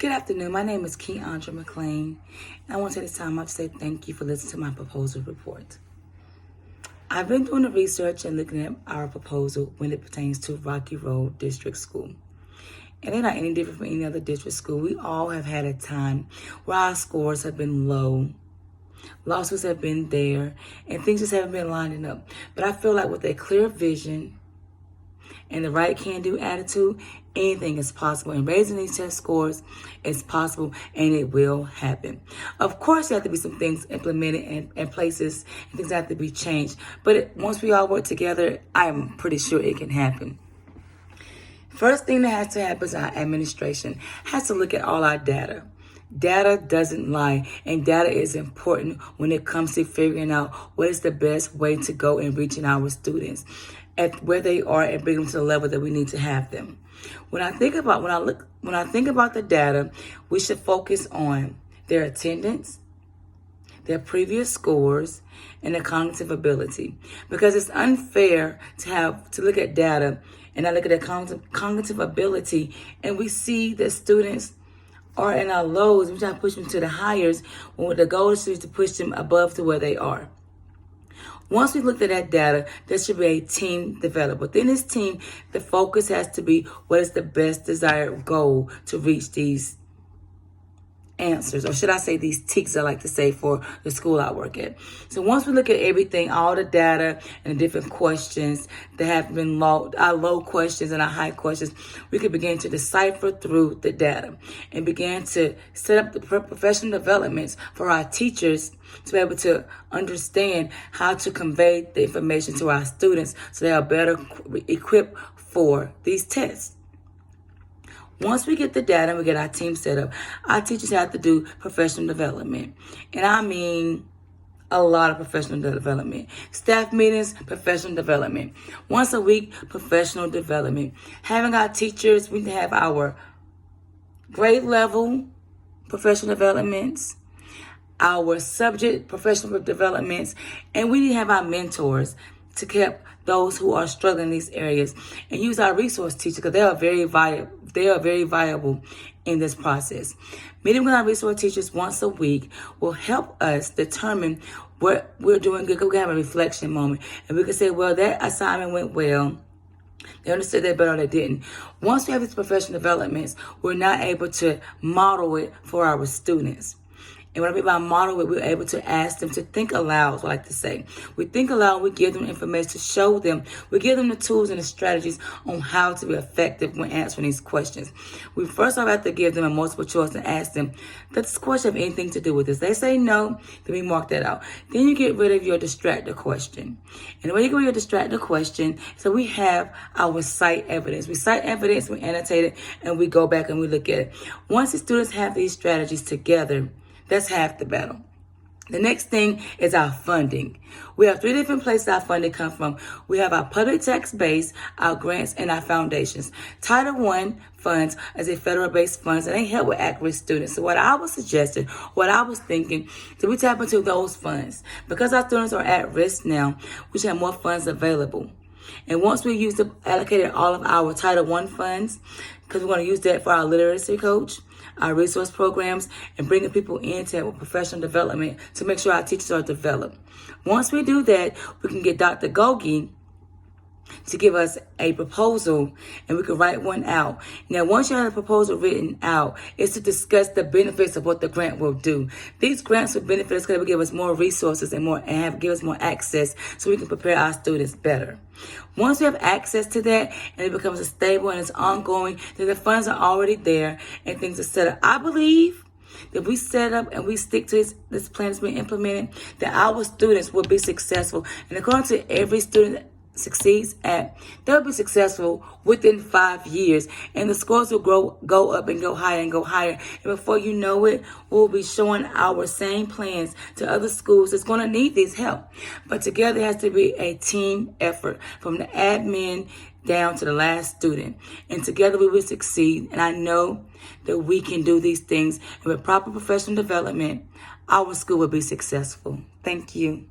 Good afternoon. My name is Keandra McLean, and I want to take this time out to say thank you for listening to my proposal report. I've been doing the research and looking at our proposal when it pertains to Rocky Road District School. And they're not any different from any other district school. We all have had a time where our scores have been low, lawsuits have been there, and things just haven't been lining up. But I feel like with a clear vision and the right can-do attitude, anything is possible. And raising these test scores is possible, and it will happen. Of course, there have to be some things implemented and places, and things have to be changed. But once we all work together, I'm pretty sure it can happen. First thing that has to happen is our administration has to look at all our data. Data doesn't lie, and data is important when it comes to figuring out what is the best way to go in reaching our students at where they are and bring them to the level that we need to have them. When I think about the data, we should focus on their attendance, their previous scores, and their cognitive ability, because it's unfair to look at data and not look at their cognitive ability, and we see that students are in our lows. We try to push them to the highs when the goal is to push them above to where they are. Once we looked at that data, there should be a team developed. Within this team, the focus has to be what is the best desired goal to reach these answers, or should I say these TEKs, I like to say, for the school I work at. So once we look at everything, all the data and the different questions that have been our low questions and our high questions, we can begin to decipher through the data and begin to set up the professional developments for our teachers to be able to understand how to convey the information to our students so they are better equipped for these tests. Once we get the data and we get our team set up, our teachers have to do professional development. And I mean a lot of professional development. Staff meetings, professional development. Once a week, professional development. Having our teachers, we have our grade level professional developments, our subject professional developments, and we need to have our mentors to help those who are struggling in these areas, and use our resource teachers because they are very viable in this process. Meeting with our resource teachers once a week will help us determine what we're doing good. We can have a reflection moment, and we can say, well, that assignment went well. They understood that better or they didn't. Once we have these professional developments, we're now able to model it for our students. And when I mean by model it, we're able to ask them to think aloud, is what I like to say. We think aloud, we give them information to show them. We give them the tools and the strategies on how to be effective when answering these questions. We first off have to give them a multiple choice and ask them, does this question have anything to do with this? They say no, then we mark that out. Then you get rid of your distractor question. And the way you get rid of your distractor question, so we have our cite evidence. We cite evidence, we annotate it, and we go back and we look at it. Once the students have these strategies together, that's half the battle. The next thing is our funding. We have 3 different places our funding comes from. We have our public tax base, our grants, and our foundations. Title I funds as a federal-based funds, and they help with at-risk students. So what I was suggesting, what I was thinking, that we tap into those funds. Because our students are at risk now, we should have more funds available. And once we allocated all of our Title I funds, because we're going to use that for our literacy coach, our resource programs, and bringing people into professional development to make sure our teachers are developed. Once we do that, we can get Dr. Gogi to give us a proposal, and we can write one out. Now, once you have a proposal written out, it's to discuss the benefits of what the grant will do. These grants will benefit us because they will give us more resources and give us more access so we can prepare our students better. Once we have access to that and it becomes a stable and it's ongoing, then the funds are already there and things are set up. I believe that we set up and we stick to this plan that's been implemented, that our students will be successful. And according to every student that succeeds at, they'll be successful within 5 years, and the scores will go up and go higher and go higher. And before you know it, we'll be showing our same plans to other schools that's going to need this help. But together it has to be a team effort from the admin down to the last student, and together we will succeed. And I know that we can do these things, and with proper professional development, our school will be successful. Thank you.